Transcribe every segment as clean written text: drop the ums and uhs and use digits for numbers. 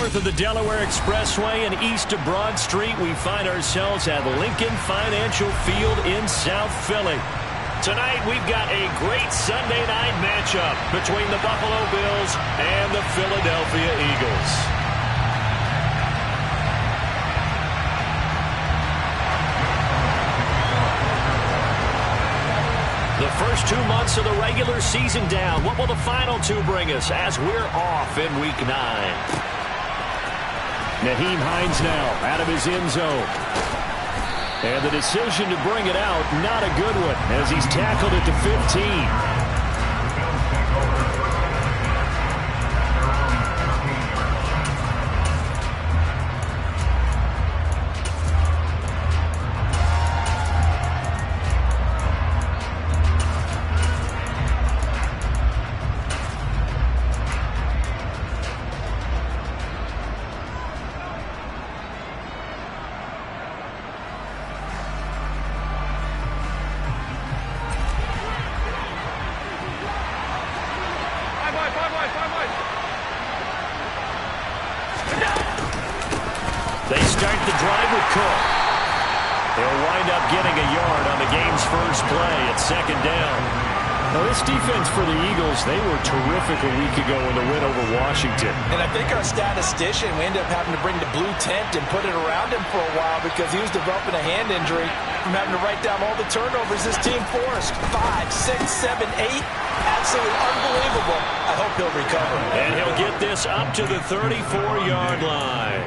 north of the Delaware Expressway and east of Broad Street, we find ourselves at Lincoln Financial Field in South Philly. Tonight, we've got a great Sunday night matchup between the Buffalo Bills and the Philadelphia Eagles. The first 2 months of the regular season down. What will the final 2 bring us as we're off in Week 9? Nyheim Hines now out of his end zone. And the decision to bring it out, not a good one, as he's tackled at the 15. They start the drive with Cook. They'll wind up getting a yard on the game's first play at second down. Now, this defense for the Eagles, they were terrific a week ago in the win over Washington. And I think our statistician, we ended up having to bring the blue tent and put it around him for a while because he was developing a hand injury from having to write down all the turnovers this team forced. 5, 6, 7, 8. Absolutely unbelievable. I hope he'll recover. And he'll get this up to the 34-yard line.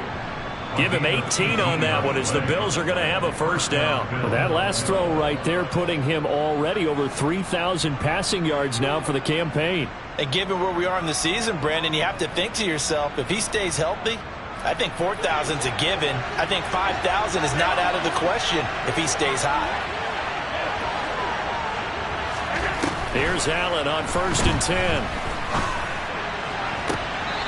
Give him 18 on that one as the Bills are going to have a first down. Well, that last throw right there putting him already over 3,000 passing yards now for the campaign. And given where we are in the season, Brandon, you have to think to yourself, if he stays healthy, I think 4,000 is a given. I think 5,000 is not out of the question if he stays high. Here's Allen on 1st and 10.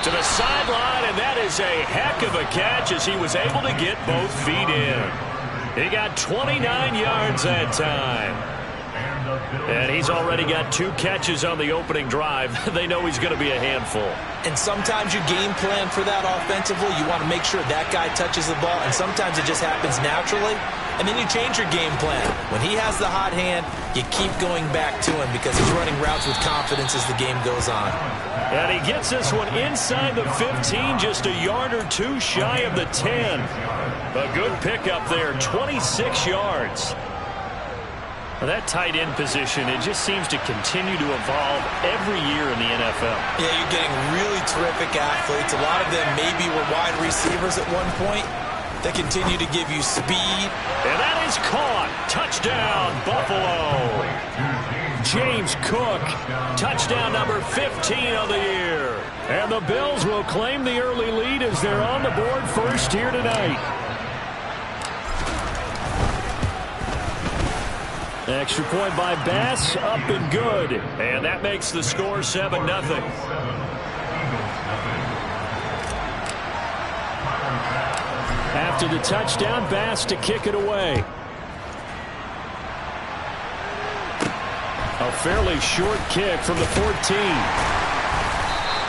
To the sideline, and that is a heck of a catch as he was able to get both feet in. He got 29 yards that time. And he's already got 2 catches on the opening drive. They know he's going to be a handful. And sometimes you game plan for that offensively. You want to make sure that guy touches the ball, and sometimes it just happens naturally. And then you change your game plan. When he has the hot hand, you keep going back to him because he's running routes with confidence as the game goes on. And he gets this one inside the 15, just a yard or 2 shy of the 10. A good pickup there, 26 yards. Well, that tight end position, it just seems to continue to evolve every year in the NFL. Yeah, you're getting really terrific athletes. A lot of them maybe were wide receivers at one point. They continue to give you speed. And that is caught. Touchdown, Buffalo. James Cook, touchdown number 15 of the year. And the Bills will claim the early lead as they're on the board first here tonight. Extra point by Bass, up and good. And that makes the score 7-0. After the touchdown, Bass to kick it away. A fairly short kick from the 14.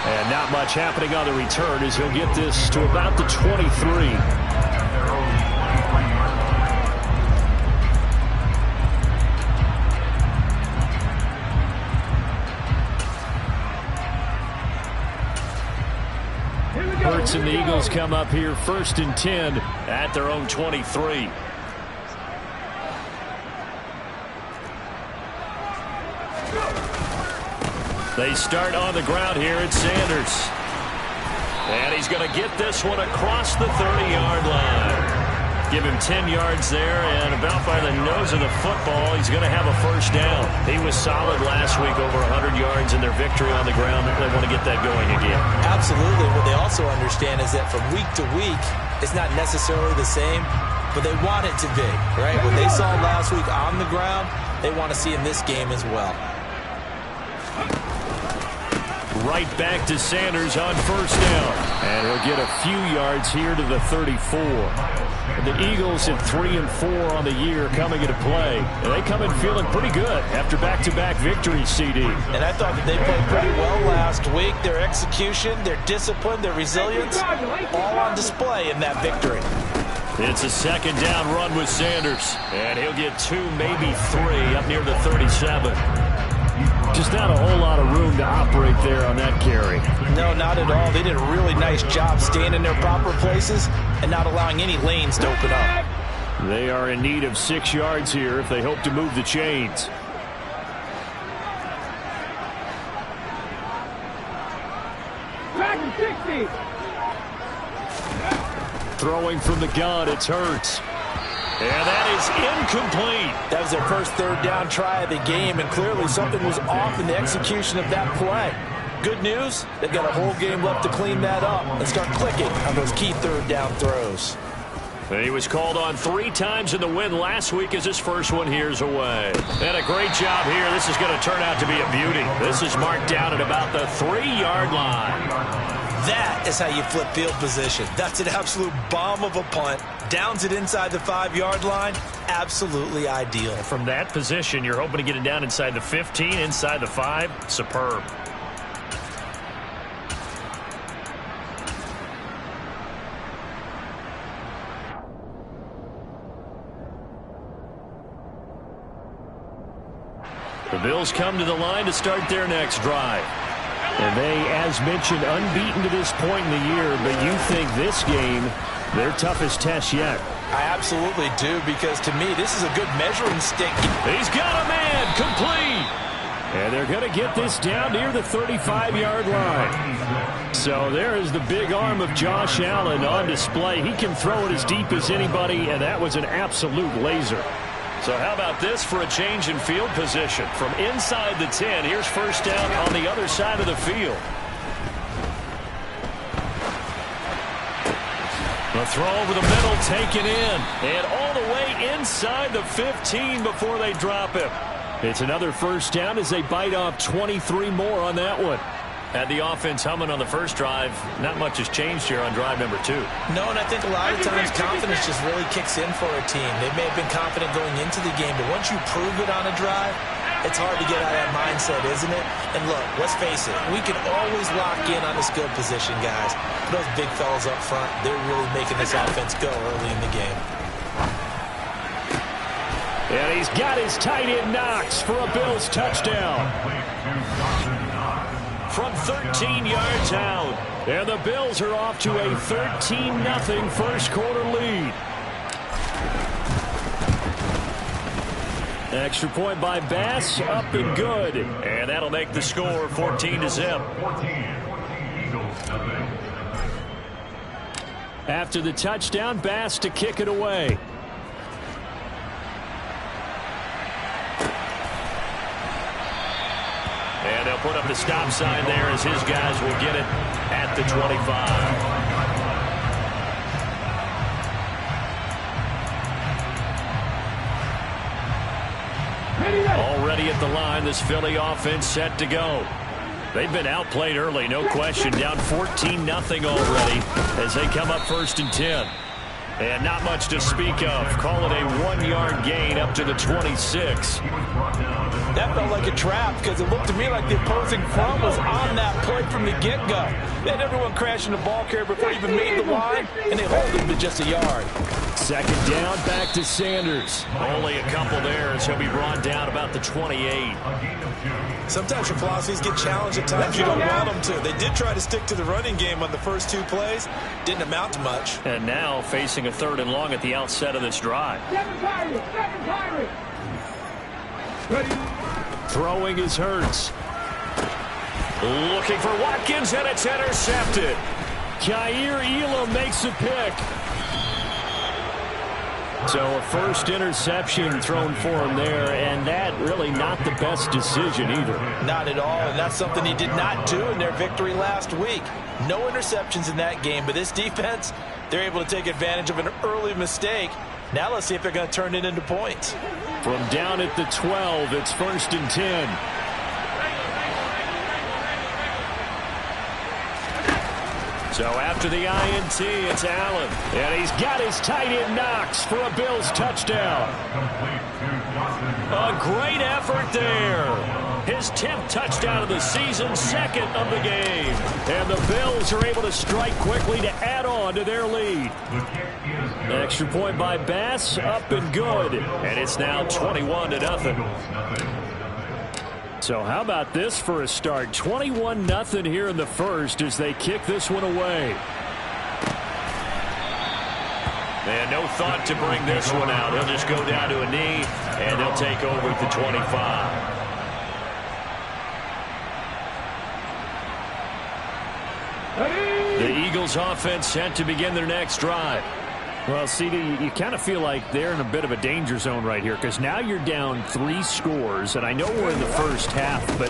And not much happening on the return as he'll get this to about the 23. Hurts and the Eagles come up here 1st and 10 at their own 23. They start on the ground here at Sanders. And he's going to get this one across the 30-yard line. Give him 10 yards there, and about by the nose of the football, he's going to have a first down. He was solid last week, over 100 yards in their victory on the ground. They want to get that going again. Absolutely. What they also understand is that from week to week, it's not necessarily the same, but they want it to be, right? What they saw last week on the ground, they want to see in this game as well. Right back to Sanders on first down. And he'll get a few yards here to the 34. The Eagles at 3-4 on the year coming into play. And they come in feeling pretty good after back-to-back victories, CD. And I thought that they played pretty well last week. Their execution, their discipline, their resilience, all on display in that victory. It's a second down run with Sanders. And he'll get 2, maybe 3 up near the 37. Just not a whole lot of room to operate there on that carry. No, not at all. They did a really nice job staying in their proper places and not allowing any lanes to open up. They are in need of 6 yards here if they hope to move the chains. Back to 60. Throwing from the gun, it's Hurts. And that is incomplete. That was their first third down try of the game, and clearly something was off in the execution of that play. Good news, they've got a whole game left to clean that up and start clicking on those key third down throws. He was called on 3 times in the win last week as his first one here's away. And a great job here. This is going to turn out to be a beauty. This is marked down at about the 3-yard line. That is how you flip field position. That's an absolute bomb of a punt. Downs it inside the 5-yard line. Absolutely ideal. From that position, you're hoping to get it down inside the 15, inside the 5. Superb. The Bills come to the line to start their next drive. And they, as mentioned, unbeaten to this point in the year, but you think this game, their toughest test yet. I absolutely do, because to me, this is a good measuring stick. He's got a man, complete. And they're going to get this down near the 35-yard line. So there is the big arm of Josh Allen on display. He can throw it as deep as anybody, and that was an absolute laser. So how about this for a change in field position? From inside the 10, here's first down on the other side of the field. The throw over the middle taken in. And all the way inside the 15 before they drop him. It's another first down as they bite off 23 more on that one. Had the offense humming on the first drive. Not much has changed here on drive number 2. No, and I think a lot of times confidence just really kicks in for a team. They may have been confident going into the game, but once you prove it on a drive, it's hard to get out of that mindset, isn't it? And look, let's face it, we can always lock in on the skill position, guys. Those big fellas up front, they're really making this offense go early in the game. And he's got his tight end Knox for a Bills touchdown. From 13 yards out. And the Bills are off to a 13-0 first quarter lead. Extra point by Bass, up and good. And that'll make the score 14-0. After the touchdown, Bass to kick it away. And they'll put up the stop sign there as his guys will get it at the 25. Already at the line, this Philly offense set to go. They've been outplayed early, no question. Down 14-0 already as they come up first and 10. And not much to speak of. Call it a 1-yard gain up to the 26. That felt like a trap because it looked to me like the opposing front was on that play from the get-go. They had everyone crashing the ball carrier before he even made the line, and they hold him to just a yard. Second down, back to Sanders. Only a couple there as he'll be brought down about the 28. Sometimes your philosophies get challenged at times you don't want them to. They did try to stick to the running game on the first 2 plays. Didn't amount to much. And now facing a 3rd and long at the outset of this drive. Throwing is Hurts. Looking for Watkins, and it's intercepted. Kaiir Elam makes a pick. So a first interception thrown for him there, and that really not the best decision either. Not at all, and that's something he did not do in their victory last week. No interceptions in that game, but this defense, they're able to take advantage of an early mistake. Now let's see if they're going to turn it into points. From down at the 12, it's first and 10. So after the INT, it's Allen. And he's got his tight end Knox for a Bills touchdown. A great effort there. His 10th touchdown of the season, second of the game. And the Bills are able to strike quickly to add on to their lead. Extra point by Bass, up and good. And it's now 21-0. So how about this for a start? 21-0 here in the first as they kick this one away. And no thought to bring this one out. He'll just go down to a knee, and they'll take over at the 25. The Eagles offense set to begin their next drive. Well, CD, you kind of feel like they're in a bit of a danger zone right here because now you're down 3 scores, and I know we're in the first half, but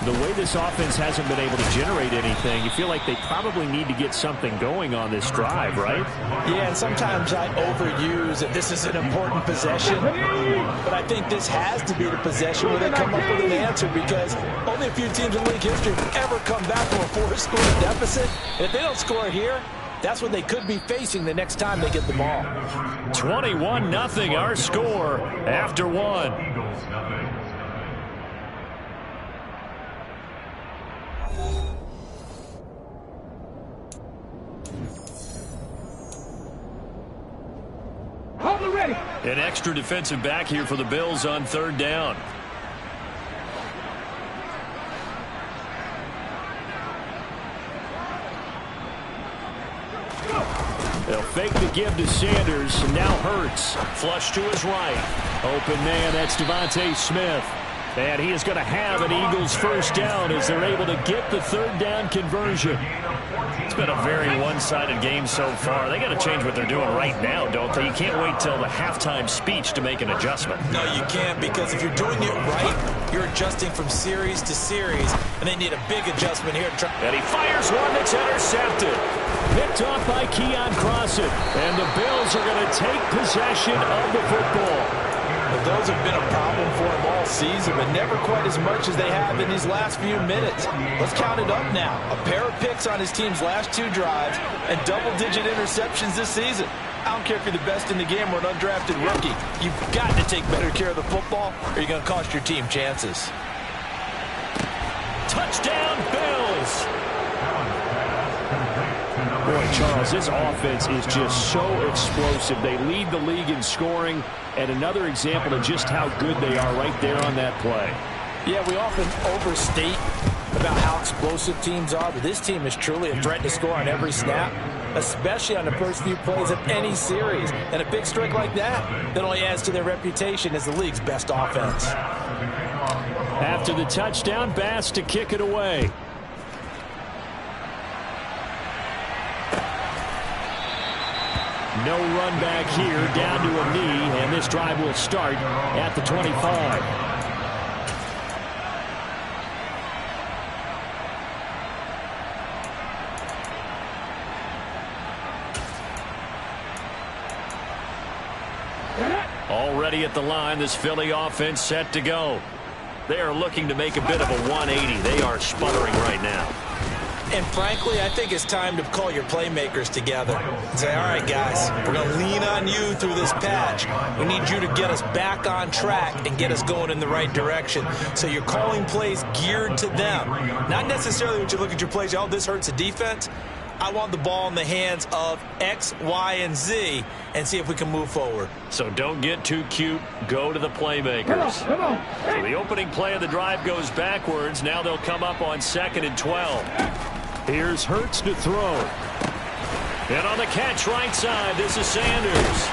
the way this offense hasn't been able to generate anything, you feel like they probably need to get something going on this drive, right? Yeah, and sometimes I overuse that this is an important possession, but I think this has to be the possession where they come up with an answer because only a few teams in league history have ever come back from a 4-score deficit. And if they don't score here, that's what they could be facing the next time they get the ball. 21-0 our score after 1. Hold ready. An extra defensive back here for the Bills on 3rd down. They'll fake the give to Sanders. Now Hurts. Flush to his right. Open man, that's Devontae Smith. And he is going to have an Eagles first down as they're able to get the 3rd down conversion. It's been a very one-sided game so far. They got to change what they're doing right now, don't they? You can't wait till the halftime speech to make an adjustment. No, you can't, because if you're doing it right, you're adjusting from series to series, and they need a big adjustment here. And he fires one that's intercepted. Picked off by Keon Crossen. And the Bills are going to take possession of the football. Well, those have been a problem for him all season, but never quite as much as they have in these last few minutes. Let's count it up now. A pair of picks on his team's last 2 drives and double-digit interceptions this season. I don't care if you're the best in the game or an undrafted rookie. You've got to take better care of the football or you're going to cost your team chances. Touchdown, Bills! Boy, Charles, this offense is just so explosive. They lead the league in scoring, and another example of just how good they are right there on that play. Yeah, we often overstate about how explosive teams are, but this team is truly a threat to score on every snap, especially on the first few plays of any series. And a big streak like that only adds to their reputation as the league's best offense. After the touchdown, Bass to kick it away. No run back here, down to a knee, and this drive will start at the 25. Already at the line, this Philly offense set to go. They are looking to make a bit of a 180. They are sputtering right now. And frankly, I think it's time to call your playmakers together and say, all right, guys, we're going to lean on you through this patch. We need you to get us back on track and get us going in the right direction. So you're calling plays geared to them. Not necessarily when you look at your plays, oh, this hurts the defense. I want the ball in the hands of X, Y, and Z and see if we can move forward. So don't get too cute. Go to the playmakers. Come on. So the opening play of the drive goes backwards. Now they'll come up on 2nd and 12. Here's Hurts to throw. And on the catch right side, this is Sanders.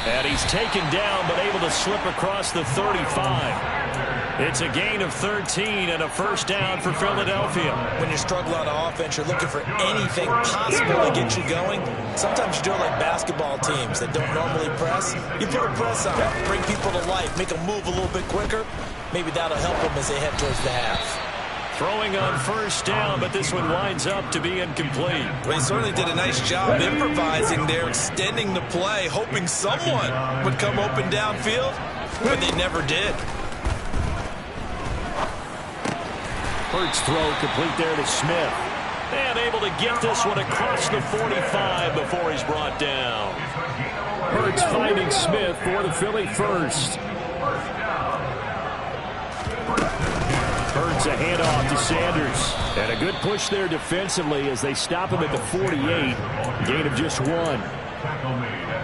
And he's taken down but able to slip across the 35. It's a gain of 13 and a first down for Philadelphia. When you're struggling on offense, you're looking for anything possible to get you going. Sometimes you do it like basketball teams that don't normally press. You put a press on, bring people to life, make them move a little bit quicker. Maybe that'll help them as they head towards the half. Throwing on first down, but this one winds up to be incomplete. Well, he certainly did a nice job improvising there, extending the play, hoping someone would come open downfield, but they never did. Hurts throw complete there to Smith. And able to get this one across the 45 before he's brought down. Hurts finding Smith for the Philly first. Hurts a handoff to Sanders. And a good push there defensively as they stop him at the 48. Gain of just 1.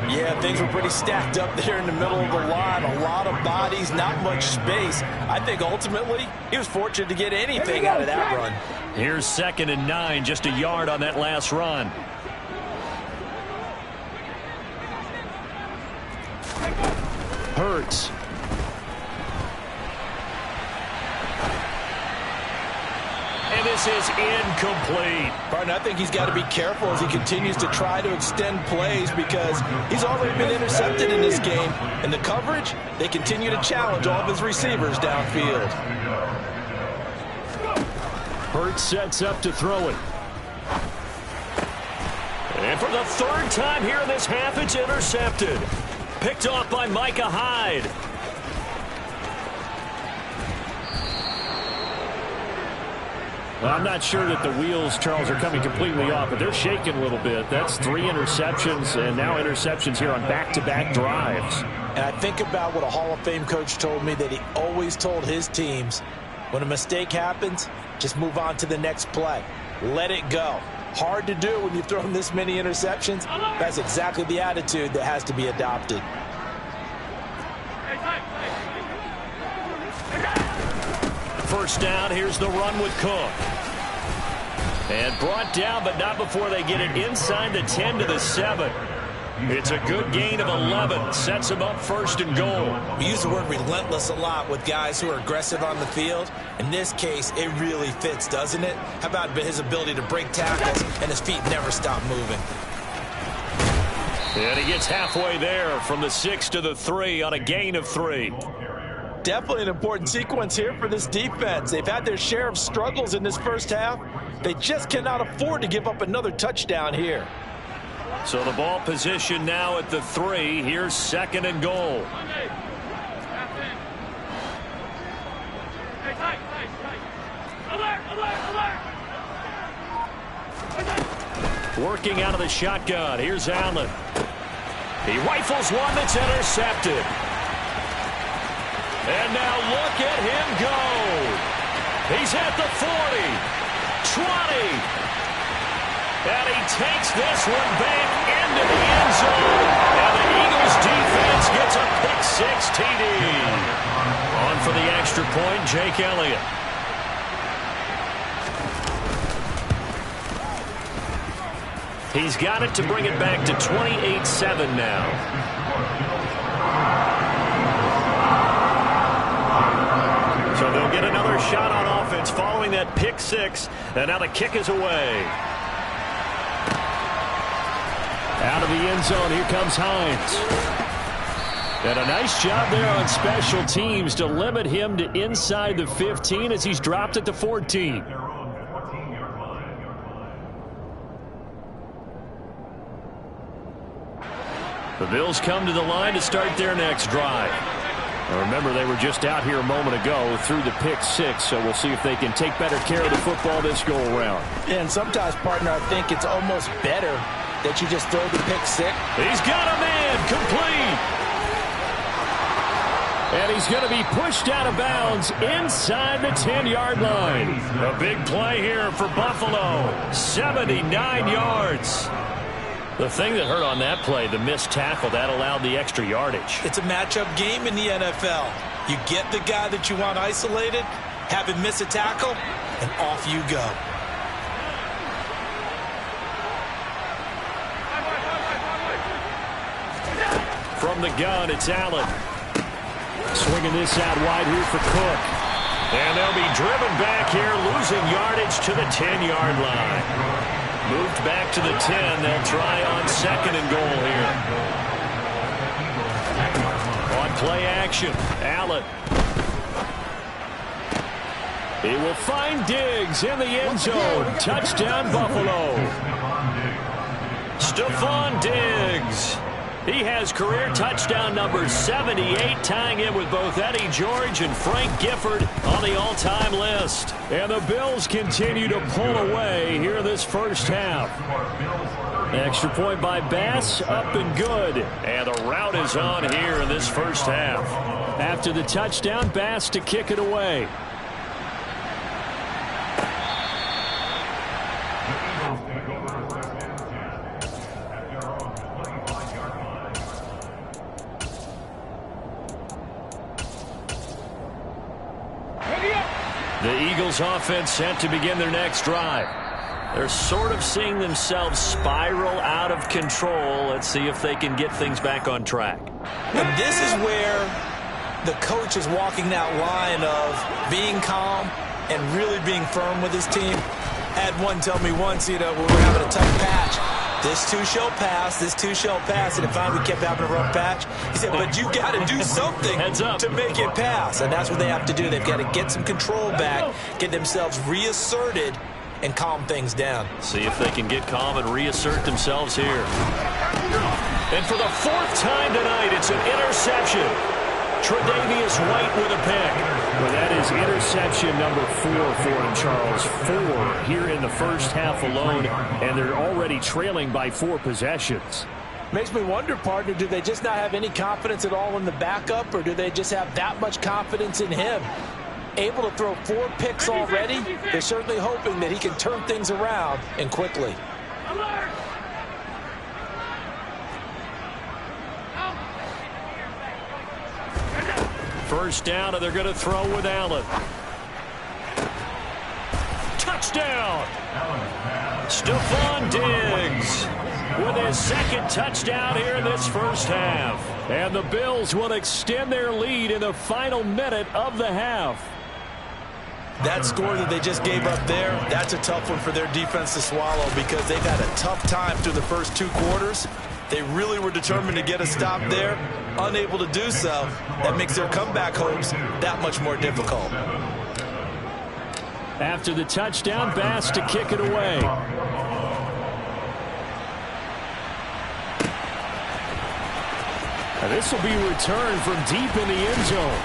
Yeah, things were pretty stacked up there in the middle of the line. A lot of bodies, not much space. I think ultimately he was fortunate to get anything out of that run. Here's 2nd and 9, just a yard on that last run. Hurts. And this is incomplete. Partner, I think he's got to be careful as he continues to try to extend plays because he's already been intercepted in this game. And the coverage, they continue to challenge all of his receivers downfield. Hurts sets up to throw it. And for the 3rd time here in this half, it's intercepted. Picked off by Micah Hyde. Well, I'm not sure that the wheels, Charles, are coming completely off, but they're shaking a little bit. That's 3 interceptions, and now interceptions here on back-to-back drives. And I think about what a Hall of Fame coach told me that he always told his teams, when a mistake happens, just move on to the next play. Let it go. Hard to do when you've thrown this many interceptions. That's exactly the attitude that has to be adopted. First down, here's the run with Cook. And brought down, but not before they get it inside the 10 to the 7. It's a good gain of 11. Sets him up 1st and goal. We use the word relentless a lot with guys who are aggressive on the field. In this case, it really fits, doesn't it? How about his ability to break tackles and his feet never stop moving? And he gets halfway there from the 6 to the 3 on a gain of 3. Definitely an important sequence here for this defense. They've had their share of struggles in this first half. They just cannot afford to give up another touchdown here. So the ball position now at the 3. Here's 2nd and goal. Working out of the shotgun. Here's Allen. He rifles one that's intercepted. And now look at him go. He's at the 40, 20. And he takes this one back into the end zone. And the Eagles defense gets a pick-6 TD. On for the extra point, Jake Elliott. He's got it to bring it back to 28-7 now. So they'll get another shot on offense following that pick-6. And now the kick is away. Out of the end zone, here comes Hines. And a nice job there on special teams to limit him to inside the 15 as he's dropped at the 14. The Bills come to the line to start their next drive. Now remember, they were just out here a moment ago through the pick-6, so we'll see if they can take better care of the football this go-around. Yeah, and sometimes, partner, I think it's almost better that you just throw the pick-6. He's got a man complete. And he's going to be pushed out of bounds inside the 10-yard line. A big play here for Buffalo. 79 yards. The thing that hurt on that play, the missed tackle, that allowed the extra yardage. It's a matchup game in the NFL. You get the guy that you want isolated, have him miss a tackle, and off you go. From the gun, it's Allen. Swinging this out wide here for Cook. And they'll be driven back here, losing yardage to the 10-yard line. Moved back to the 10. They'll try on 2nd and goal here. On play action, Allen. He will find Diggs in the end zone. Touchdown, Buffalo. Stephon Diggs. He has career touchdown number 78, tying in with both Eddie George and Frank Gifford on the all-time list. And the Bills continue to pull away here this first half. Extra point by Bass, up and good. And the route is on here in this first half. After the touchdown, Bass to kick it away. The Eagles offense set to begin their next drive. They're sort of seeing themselves spiral out of control. Let's see if they can get things back on track. And this is where the coach is walking that line of being calm and really being firm with his team. Had one tell me once, when we were having a tough patch, this too shall pass, this too shall pass. And finally we kept having a rough patch. He said, but you got to do something to make it pass. And that's what they have to do. They've got to get some control back, get themselves reasserted, and calm things down. See if they can get calm and reassert themselves here. And for the fourth time tonight, it's an interception. Tre'Davious White with a pick. Well, that is interception number 4 for him, Charles. 4 here in the first half alone, and they're already trailing by 4 possessions. Makes me wonder, partner, do they just not have any confidence at all in the backup, or do they just have that much confidence in him? Able to throw 4 picks already, they're certainly hoping that he can turn things around and quickly. Alert! First down, and they're going to throw with Allen. Touchdown! Stephon Diggs with his second touchdown here in this first half. And the Bills will extend their lead in the final minute of the half. That score that they just gave up there, that's a tough one for their defense to swallow because they've had a tough time through the first 2 quarters. They really were determined to get a stop there, unable to do so. That makes their comeback hopes that much more difficult. After the touchdown, Bass to kick it away. And this will be returned from deep in the end zone.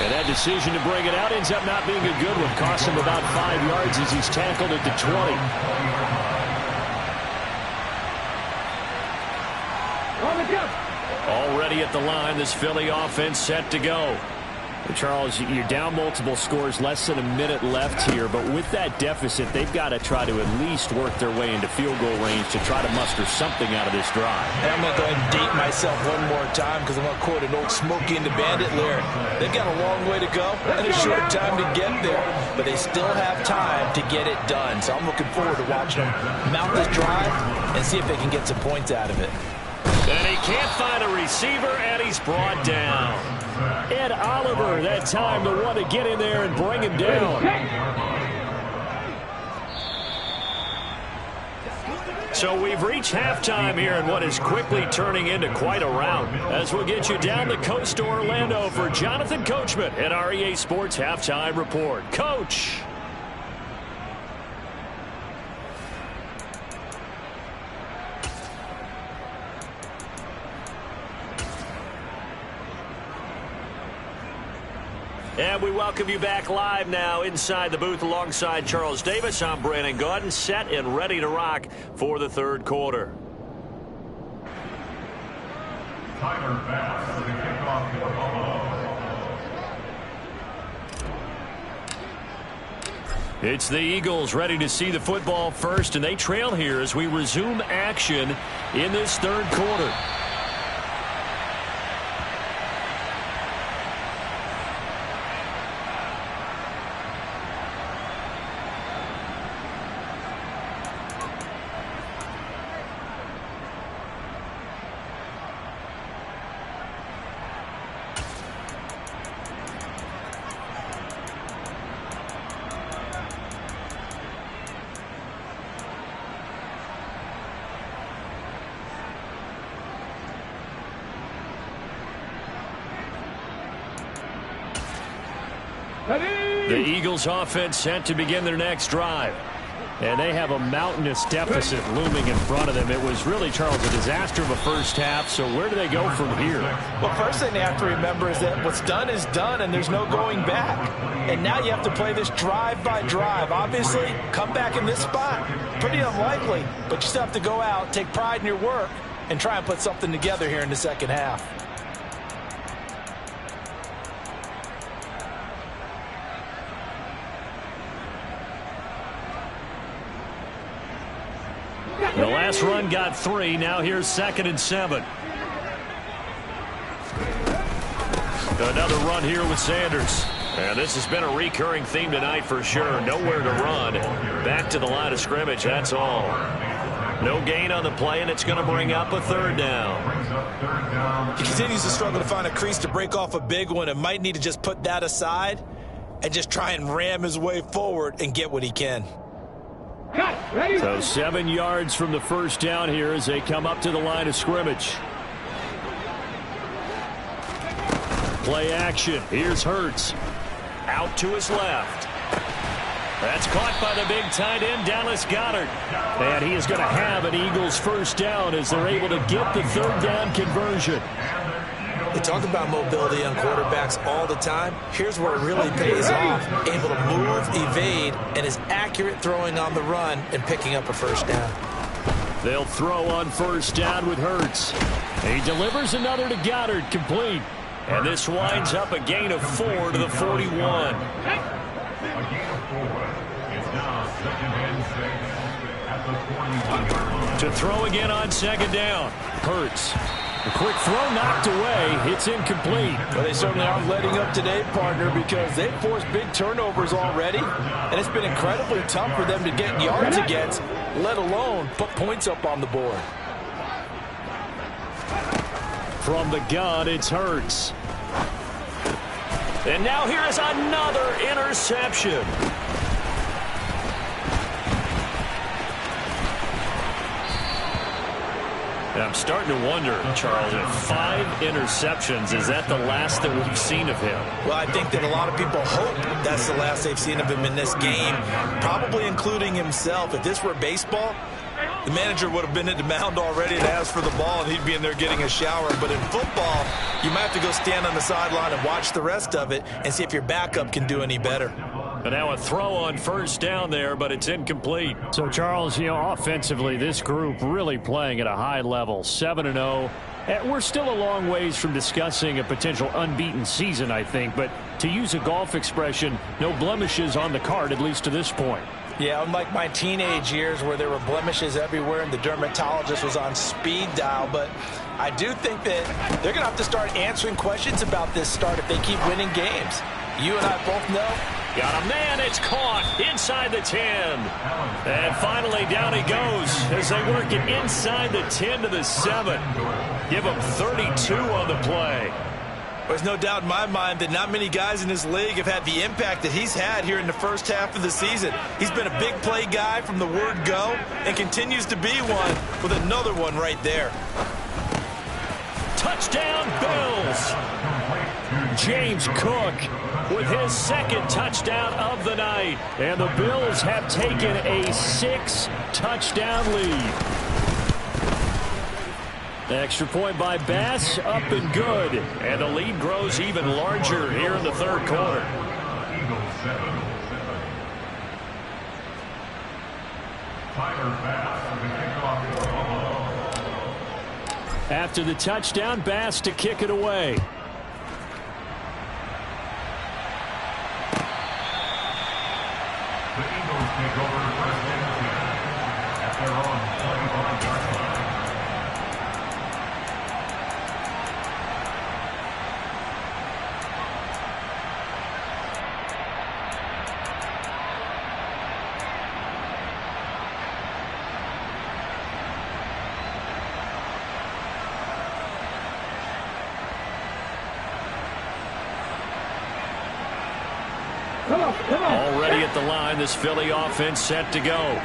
And that decision to bring it out ends up not being a good one. Cost him about 5 yards as he's tackled at the 20. Already at the line, this Philly offense set to go. Charles, you're down multiple scores, less than a minute left here, but with that deficit, they've got to try to at least work their way into field goal range to try to muster something out of this drive. And I'm going to go ahead and date myself one more time because I'm going to quote an old Smokey and the Bandit lyric. They've got a long way to go and a short time to get there, but they still have time to get it done. So I'm looking forward to watching them mount this drive and see if they can get some points out of it. And he can't find a receiver, and he's brought down. Ed Oliver, that time, the one to get in there and bring him down. So we've reached halftime here in what is quickly turning into quite a rout. As we'll get you down the coast to Orlando for Jonathan Coachman at our EA Sports Halftime Report. Coach. And we welcome you back live now inside the booth alongside Charles Davis. I'm Brandon Gaudin, set and ready to rock for the third quarter. Tyler Bass to kick off the ball. It's the Eagles ready to see the football first, and they trail here as we resume action in this third quarter. The Eagles offense set to begin their next drive. And they have a mountainous deficit looming in front of them. It was really, Charles, a disaster of a first half. So where do they go from here? Well, first thing they have to remember is that what's done is done, and there's no going back. And now you have to play this drive by drive. Obviously, come back in this spot. Pretty unlikely, but you still have to go out, take pride in your work, and try and put something together here in the second half. The last run got 3. Now here's 2nd and 7. Another run here with Sanders. And this has been a recurring theme tonight for sure. Nowhere to run. Back to the line of scrimmage, that's all. No gain on the play, and it's going to bring up a 3rd down. He continues to struggle to find a crease to break off a big one and might need to just put that aside and just try and ram his way forward and get what he can. So 7 yards from the first down here as they come up to the line of scrimmage. Play action. Here's Hurts. Out to his left. That's caught by the big tight end, Dallas Goedert. And he is going to have an Eagles first down as they're able to get the 3rd down conversion. They talk about mobility on quarterbacks all the time. Here's where it really pays off. Able to move, evade, and is accurate throwing on the run and picking up a first down. They'll throw on first down with Hurts. He delivers another to Goddard, complete. And this winds up a gain of 4 to the 41. To throw again on 2nd down. Hurts. A quick throw knocked away. It's incomplete. Well, they certainly aren't letting up today, partner, because they've forced big turnovers already, and it's been incredibly tough for them to get yards against, let alone put points up on the board. From the gun, it's Hurts. And now here is another interception. And I'm starting to wonder, Charles, if 5 interceptions, is that the last that we've seen of him? Well, I think that a lot of people hope that's the last they've seen of him in this game, probably including himself. If this were baseball, the manager would have been at the mound already and asked for the ball, and he'd be in there getting a shower. But in football, you might have to go stand on the sideline and watch the rest of it and see if your backup can do any better. And now a throw on first down there, but it's incomplete. So, Charles, offensively, this group really playing at a high level, 7-0. We're still a long ways from discussing a potential unbeaten season, I think. But to use a golf expression, no blemishes on the card, at least to this point. Yeah, unlike my teenage years where there were blemishes everywhere and the dermatologist was on speed dial. But I do think that they're going to have to start answering questions about this start if they keep winning games. You and I both know. Got a man, it's caught inside the 10. And finally down he goes as they work it inside the 10 to the 7. Give him 32 on the play. There's no doubt in my mind that not many guys in this league have had the impact that he's had here in the first half of the season. He's been a big play guy from the word go and continues to be one with another one right there. Touchdown, Bills. James Cook with his 2nd touchdown of the night. And the Bills have taken a 6-touchdown lead. The extra point by Bass, up and good. And the lead grows even larger here in the 3rd quarter. After the touchdown, Bass to kick it away. The Eagles take over the first and 10 at their own 25-yard line. Already at the line, this Philly offense set to go.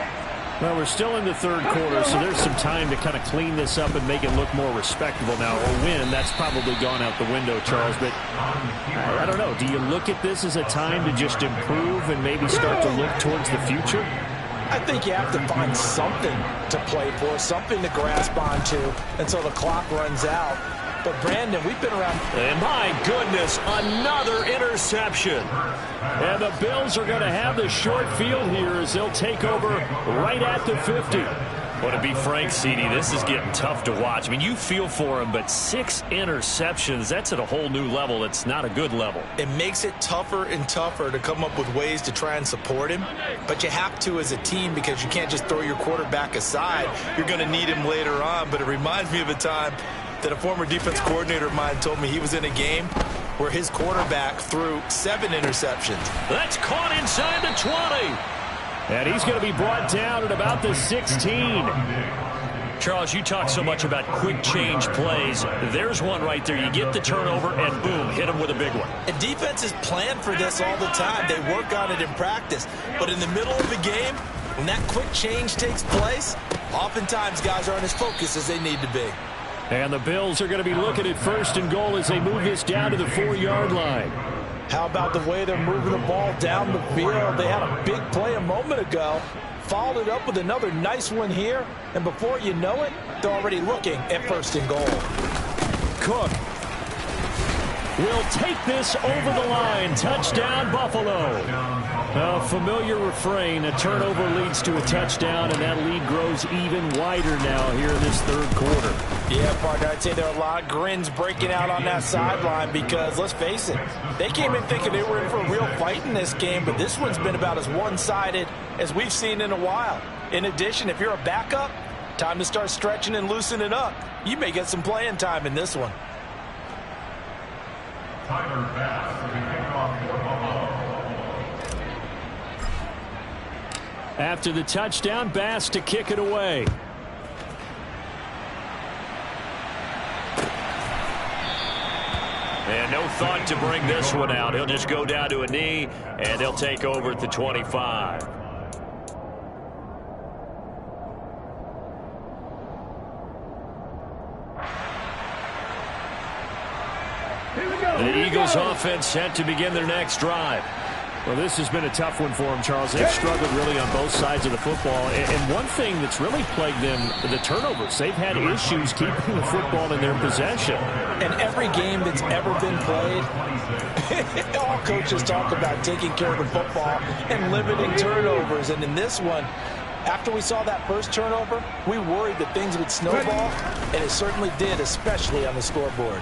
Well, we're still in the 3rd quarter, so there's some time to kind of clean this up and make it look more respectable now. A win, that's probably gone out the window, Charles. But I don't know. Do you look at this as a time to just improve and maybe start to look towards the future? I think you have to find something to play for, something to grasp onto until the clock runs out. But, Brandon, we've been around. And my goodness, another interception. And the Bills are going to have the short field here as they'll take over right at the 50. Well, to be frank, CD, this is getting tough to watch. I mean, you feel for him, but 6 interceptions, that's at a whole new level. It's not a good level. It makes it tougher and tougher to come up with ways to try and support him. But you have to as a team because you can't just throw your quarterback aside. You're going to need him later on. But it reminds me of a time that a former defense coordinator of mine told me he was in a game where his quarterback threw 7 interceptions. That's caught inside the 20. And he's going to be brought down at about the 16. Charles, you talk so much about quick change plays. There's one right there. You get the turnover, and boom, hit him with a big one. And defenses plan for this all the time. They work on it in practice. But in the middle of the game, when that quick change takes place, oftentimes guys aren't as focused as they need to be. And the Bills are going to be looking at 1st and goal as they move this down to the 4-yard line. How about the way they're moving the ball down the field? They had a big play a moment ago, followed it up with another nice one here, and before you know it, they're already looking at 1st and goal. Cook will take this over the line. Touchdown, Buffalo. A familiar refrain. A turnover leads to a touchdown, and that lead grows even wider now here in this 3rd quarter. Yeah, partner, I'd say there are a lot of grins breaking out on that sideline because, let's face it, they came in thinking they were in for a real fight in this game, but this one's been about as one-sided as we've seen in a while. In addition, if you're a backup, time to start stretching and loosening up. You may get some playing time in this one. Tyler Bass for the kickoff for Buffalo. After the touchdown, Bass to kick it away. And no thought to bring this one out. He'll just go down to a knee, and they'll take over at the 25. The Eagles offense set to begin their next drive. Well, this has been a tough one for them, Charles. They've struggled really on both sides of the football. And one thing that's really plagued them, the turnovers. They've had issues keeping the football in their possession. And every game that's ever been played, all coaches talk about taking care of the football and limiting turnovers. And in this one, after we saw that first turnover, we worried that things would snowball, and it certainly did, especially on the scoreboard.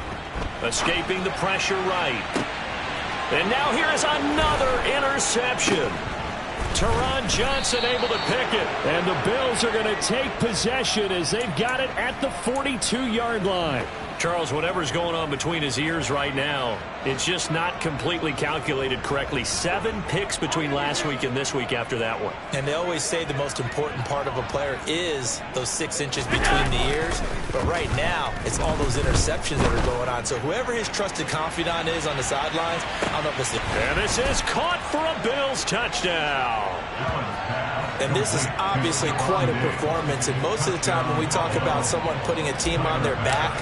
Escaping the pressure right. And now here is another interception. Teron Johnson able to pick it. And the Bills are going to take possession as they've got it at the 42-yard line. Charles, whatever's going on between his ears right now, it's just not completely calculated correctly. 7 picks between last week and this week after that one. And they always say the most important part of a player is those 6 inches between the ears. But right now, it's all those interceptions that are going on. So whoever his trusted confidant is on the sidelines, I don't know if it's the... And this is caught for a Bills touchdown. And this is obviously quite a performance. And most of the time when we talk about someone putting a team on their back,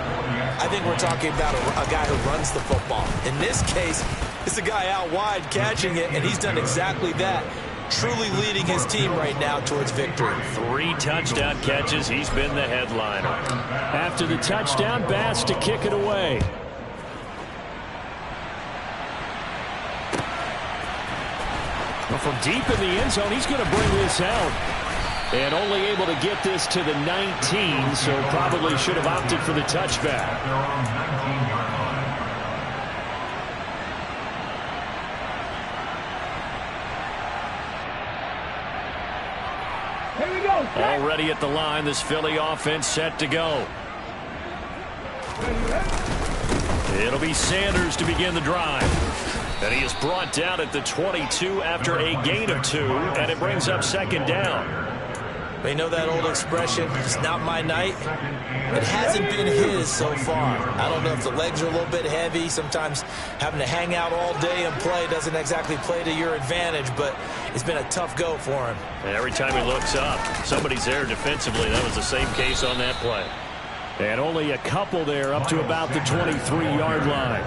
I think we're talking about a guy who runs the football. In this case, it's a guy out wide catching it, and he's done exactly that, truly leading his team right now towards victory. 3 touchdown catches. He's been the headliner. After the touchdown, Bass to kick it away. Well, from deep in the end zone, he's going to bring this out. And only able to get this to the 19, so probably should have opted for the touchback. Here we go. Already at the line, this Philly offense set to go. It'll be Sanders to begin the drive. And he is brought down at the 22 after a gain of 2, and it brings up 2nd down. They know that old expression, it's not my night. It hasn't been his so far. I don't know if the legs are a little bit heavy. Sometimes having to hang out all day and play doesn't exactly play to your advantage, but it's been a tough go for him. And every time he looks up, somebody's there defensively. That was the same case on that play. And only a couple there up to about the 23-yard line.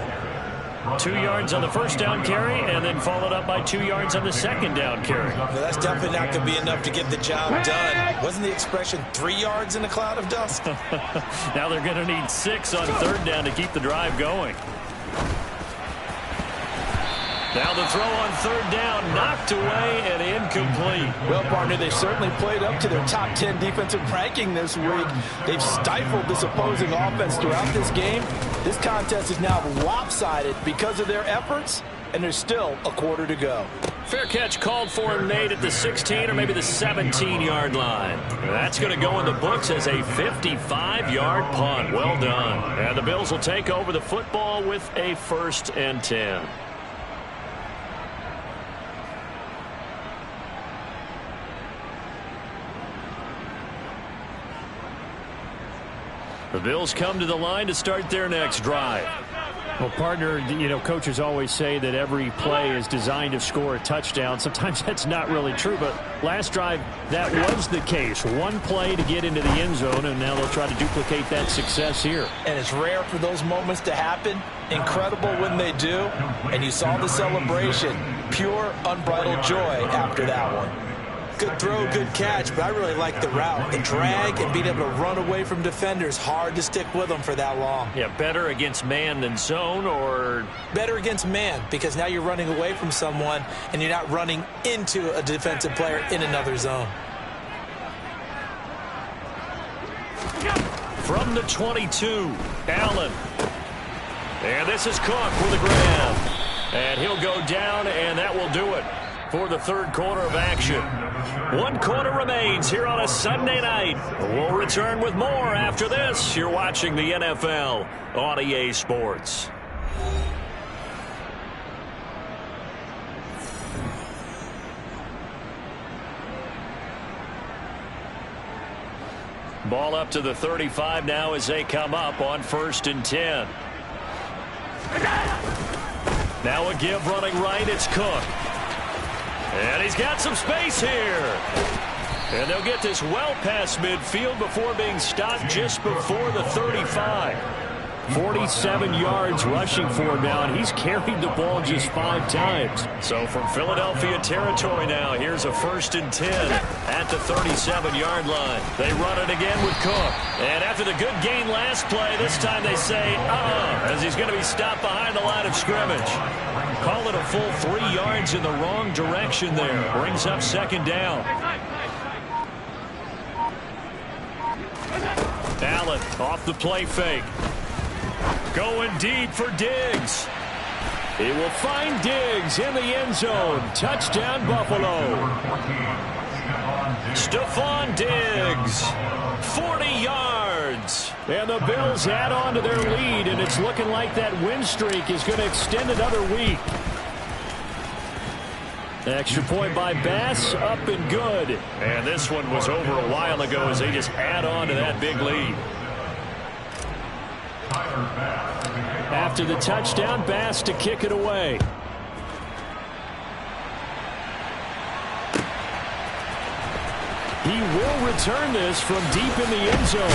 2 yards on the first down carry, and then followed up by 2 yards on the second down carry. Now, that's definitely not going to be enough to get the job done. Wasn't the expression 3 yards in a cloud of dust? Now they're going to need 6 on third down to keep the drive going. Now the throw on third down, knocked away and incomplete. Well, partner, they certainly played up to their top 10 defensive ranking this week. They've stifled this opposing offense throughout this game. This contest is now lopsided because of their efforts, and there's still a quarter to go. Fair catch called for and made at the 16 or maybe the 17-yard line. That's going to go in the books as a 55-yard punt. Well done. And the Bills will take over the football with a 1st and 10. The Bills come to the line to start their next drive. Well, partner, coaches always say that every play is designed to score a touchdown. Sometimes that's not really true, but last drive, that was the case. One play to get into the end zone, and now they'll try to duplicate that success here. And it's rare for those moments to happen. Incredible when they do. And you saw the celebration. Pure, unbridled joy after that one. Good throw, good catch, but I really like the route. The drag and being able to run away from defenders. Hard to stick with them for that long. Yeah, better against man than zone, or? Better against man, because now you're running away from someone and you're not running into a defensive player in another zone. From the 22, Allen. And this is Cook with a grab. And he'll go down, and that will do it for the third quarter of action. 1 quarter remains here on a Sunday night. We'll return with more after this. You're watching the NFL on EA Sports. Ball up to the 35 now as they come up on 1st and 10. Now a give running right. It's Cook. And he's got some space here. And they'll get this well past midfield before being stopped just before the 35. 47 yards rushing for him now, and he's carried the ball just 5 times. So from Philadelphia territory now, here's a 1st and 10 at the 37-yard line. They run it again with Cook. And after the good gain last play, this time they say, as he's going to be stopped behind the line of scrimmage. Call it a full 3 yards in the wrong direction there. Brings up 2nd down. Allen off the play fake. Going deep for Diggs. He will find Diggs in the end zone. Touchdown, Buffalo. Stephon Diggs. 40 yards. And the Bills add on to their lead, and it's looking like that win streak is going to extend another week. Extra point by Bass, up and good. And this one was over a while ago as they just add on to that big lead. After the touchdown, Bass to kick it away. He will return this from deep in the end zone.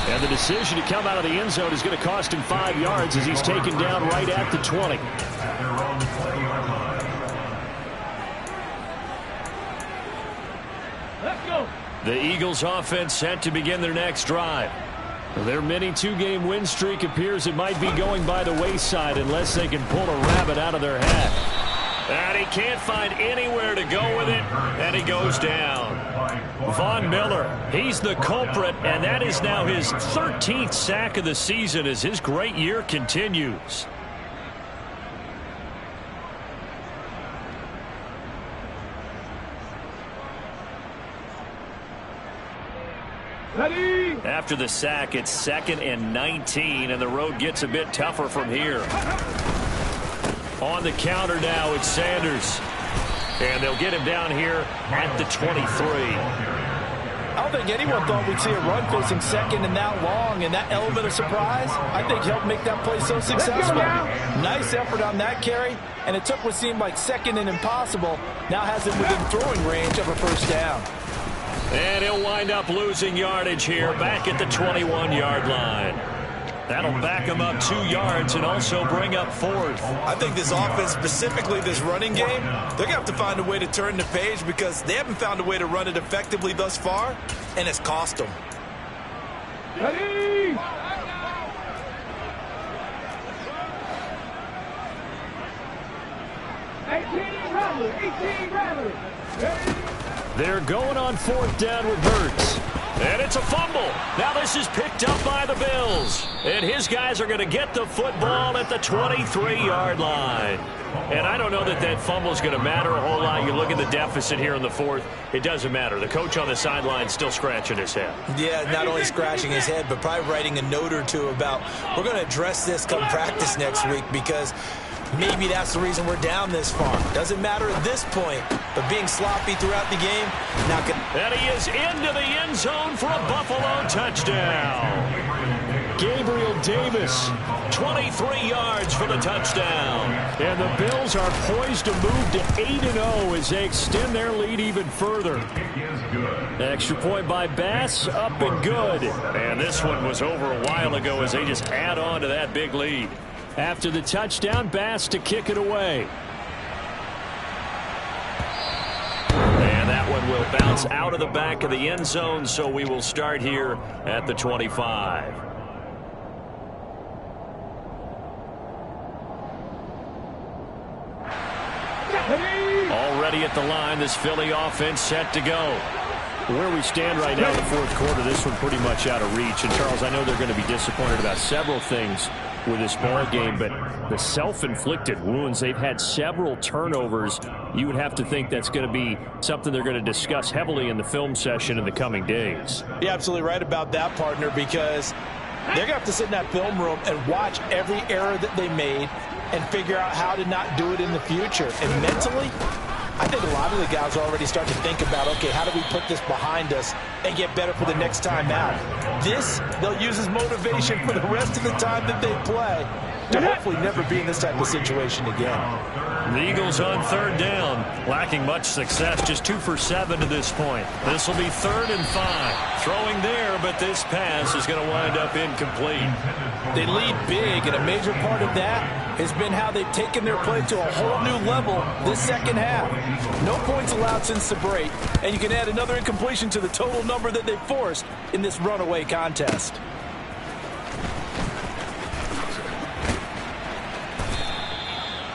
And the decision to come out of the end zone is going to cost him 5 yards as he's taken down right at the 20. Let's go. The Eagles offense set to begin their next drive. Their mini 2-game win streak appears it might be going by the wayside unless they can pull a rabbit out of their hat. And he can't find anywhere to go with it, and he goes down. Von Miller, he's the culprit, and that is now his 13th sack of the season as his great year continues. Ready. After the sack, it's 2nd and 19, and the road gets a bit tougher from here. On the counter now, it's Sanders. And they'll get him down here at the 23. I don't think anyone thought we'd see a run facing 2nd and that long, and that element of surprise, I think, helped make that play so successful. Nice effort on that carry, and it took what seemed like 2nd and impossible, now has him within throwing range of a 1st down. And he'll wind up losing yardage here back at the 21-yard line. That'll back them up 2 yards and also bring up 4th. I think this offense, specifically this running game, they're going to have to find a way to turn the page because they haven't found a way to run it effectively thus far, and it's cost them. Ready? They're going on 4th down with Hurts. And it's a fumble. Now this is picked up by the Bills. And his guys are going to get the football at the 23-yard line. And I don't know that that fumble is going to matter a whole lot. You look at the deficit here in the 4th. It doesn't matter. The coach on the sideline still scratching his head. Yeah, not only scratching his head, but probably writing a note or two about we're going to address this come practice next week because maybe that's the reason we're down this far. Doesn't matter at this point, but being sloppy throughout the game, not good. And he is into the end zone for a Buffalo touchdown. Gabriel Davis, 23 yards for the touchdown. And the Bills are poised to move to 8-0 as they extend their lead even further. Extra point by Bass, up and good. And this one was over a while ago as they just add on to that big lead. After the touchdown, Bass to kick it away. And that one will bounce out of the back of the end zone, so we will start here at the 25. Already at the line, this Philly offense set to go. Where we stand right now in the 4th quarter, this one pretty much out of reach. And, Charles, I know they're going to be disappointed about several things with this ball game, but the self-inflicted wounds, they've had several turnovers. You would have to think that's going to be something they're going to discuss heavily in the film session in the coming days. You're absolutely right about that, partner, because they're going to have to sit in that film room and watch every error that they made and figure out how to not do it in the future. And mentally, I think a lot of the guys are already starting to think about, okay, how do we put this behind us and get better for the next time out? This, they'll use as motivation for the rest of the time that they play to hopefully never be in this type of situation again. The Eagles on 3rd down, lacking much success, just 2 for 7 to this point. This will be 3rd and 5. Throwing there, but this pass is going to wind up incomplete. They lead big, and a major part of that has been how they've taken their play to a whole new level this second half. No points allowed since the break, and you can add another incompletion to the total number that they've forced in this runaway contest.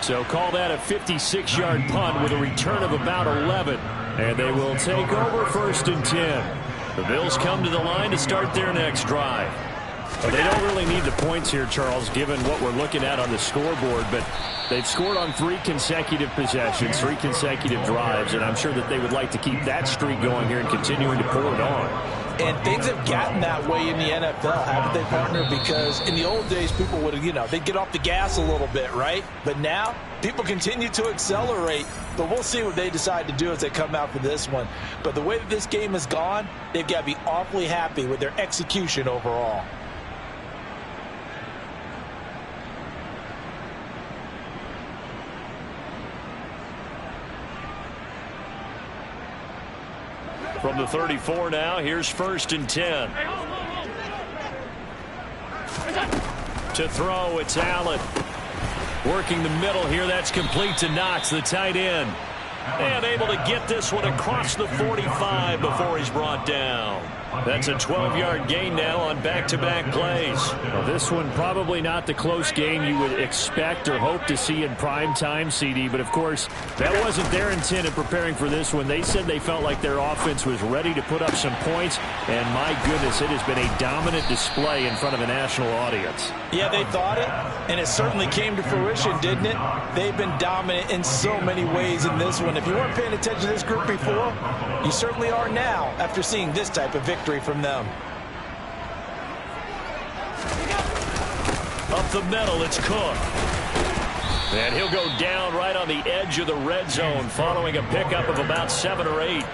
So call that a 56-yard punt with a return of about 11. And they will take over 1st and 10. The Bills come to the line to start their next drive. But they don't really need the points here, Charles, given what we're looking at on the scoreboard. But they've scored on 3 consecutive possessions, 3 consecutive drives, and I'm sure that they would like to keep that streak going here and continuing to pour it on. And things have gotten that way in the NFL, haven't they, partner? Because in the old days, people would have, they'd get off the gas a little bit, right? But now, people continue to accelerate. But we'll see what they decide to do as they come out for this one. But the way that this game has gone, they've got to be awfully happy with their execution overall. From the 34 now, here's 1st and 10. To throw, it's Allen. Working the middle here, that's complete to Knox, the tight end. And able to get this one across the 45 before he's brought down. That's a 12-yard gain now on back-to-back plays. Well, this one probably not the close game you would expect or hope to see in prime time, CD. But, of course, that wasn't their intent in preparing for this one. They said they felt like their offense was ready to put up some points. And, my goodness, it has been a dominant display in front of a national audience. Yeah, they thought it, and it certainly came to fruition, didn't it? They've been dominant in so many ways in this one. If you weren't paying attention to this group before, you certainly are now after seeing this type of victory from them. Up the middle, it's Cook. And he'll go down right on the edge of the red zone following a pickup of about 7 or 8.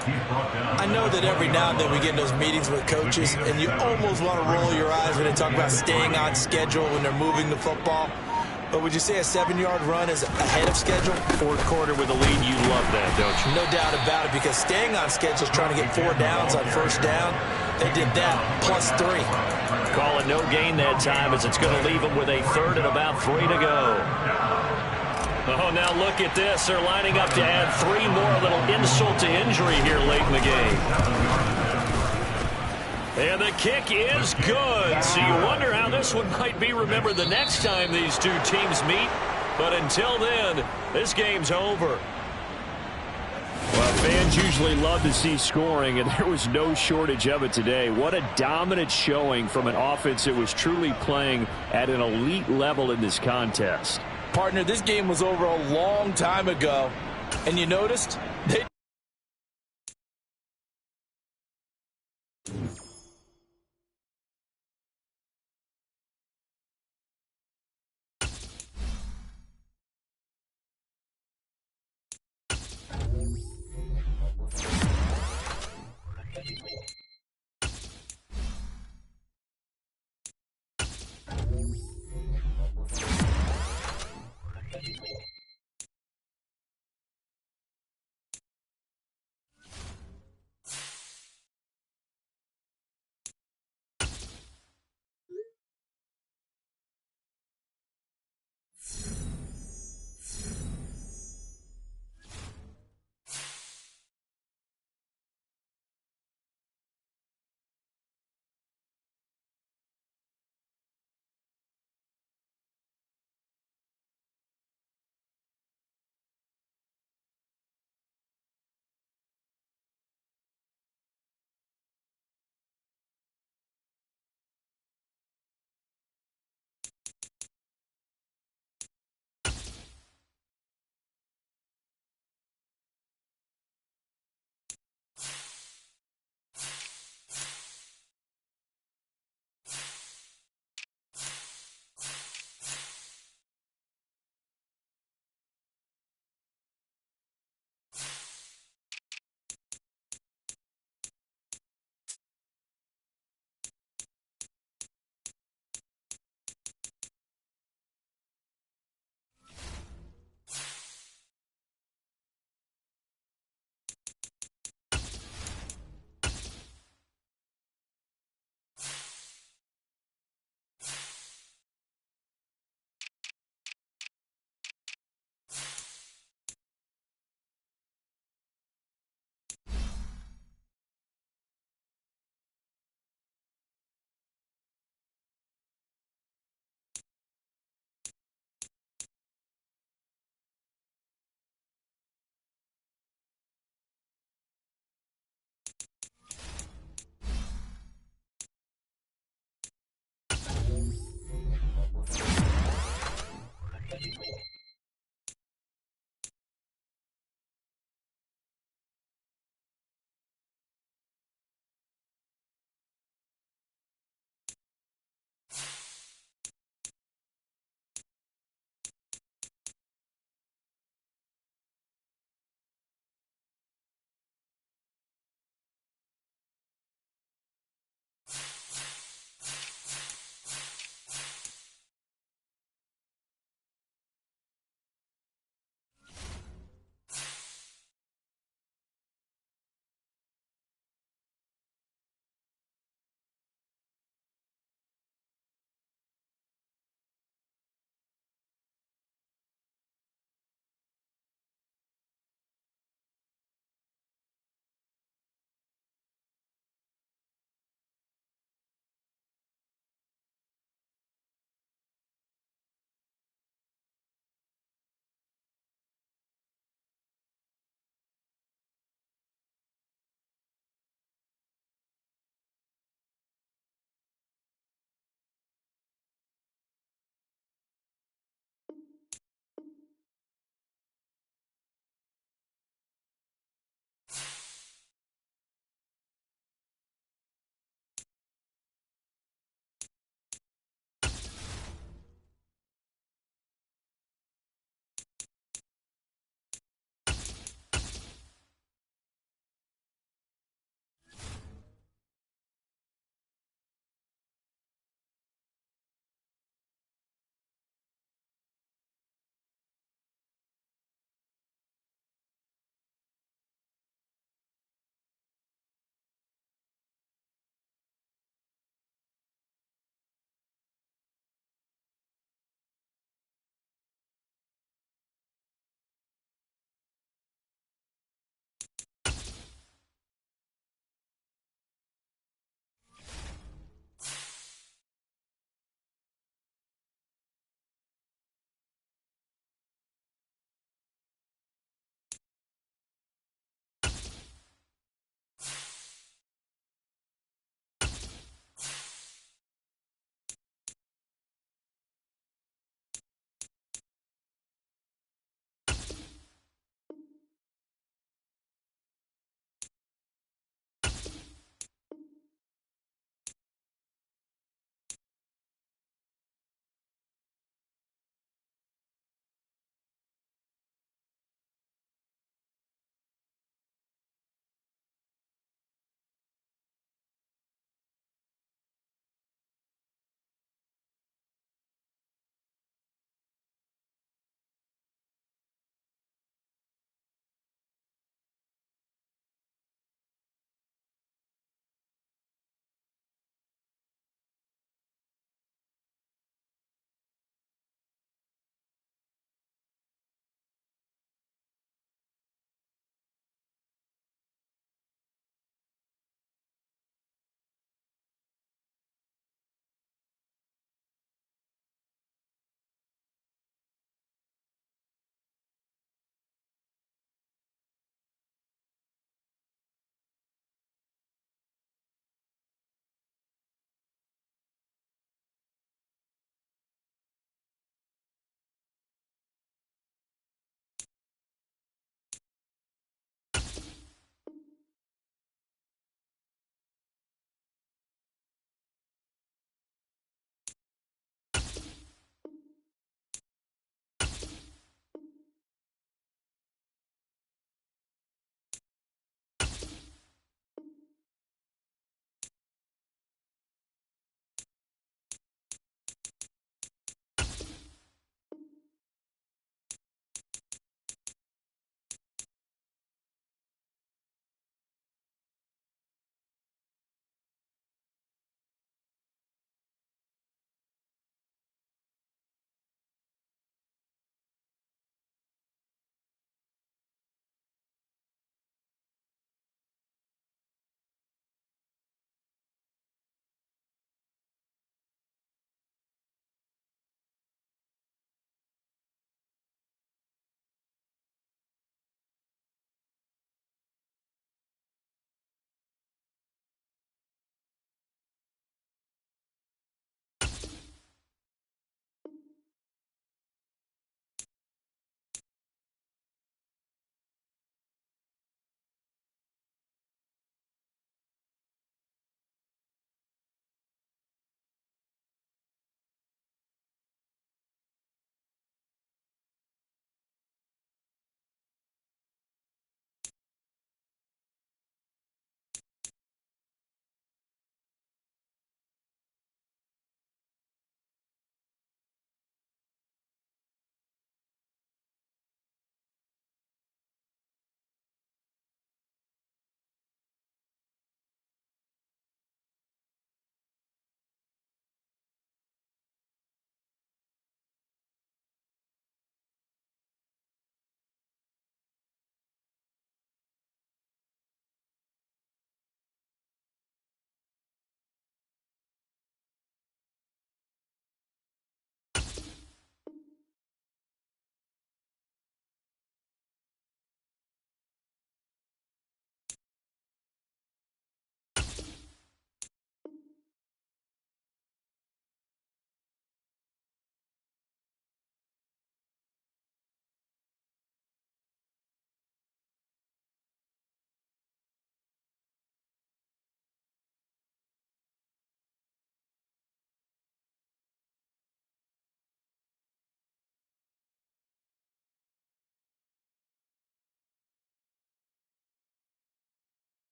I know that every now and then we get in those meetings with coaches, and you almost want to roll your eyes when they talk about staying on schedule when they're moving the football. But would you say a 7-yard run is ahead of schedule? 4th quarter with a lead, you love that, don't you? No doubt about it, because staying on schedule is trying to get 4 downs on 1st down. They did that plus 3. call it no gain that time as it's going to leave them with a third and about 3 to go. Oh, now look at this. They're lining up to add 3 more. A little insult to injury here late in the game. And the kick is good. So you wonder how this one might be remembered the next time these two teams meet. But until then, this game's over. Well, fans usually love to see scoring, and there was no shortage of it today. What a dominant showing from an offense that was truly playing at an elite level in this contest. Partner, this game was over a long time ago. And you noticed? They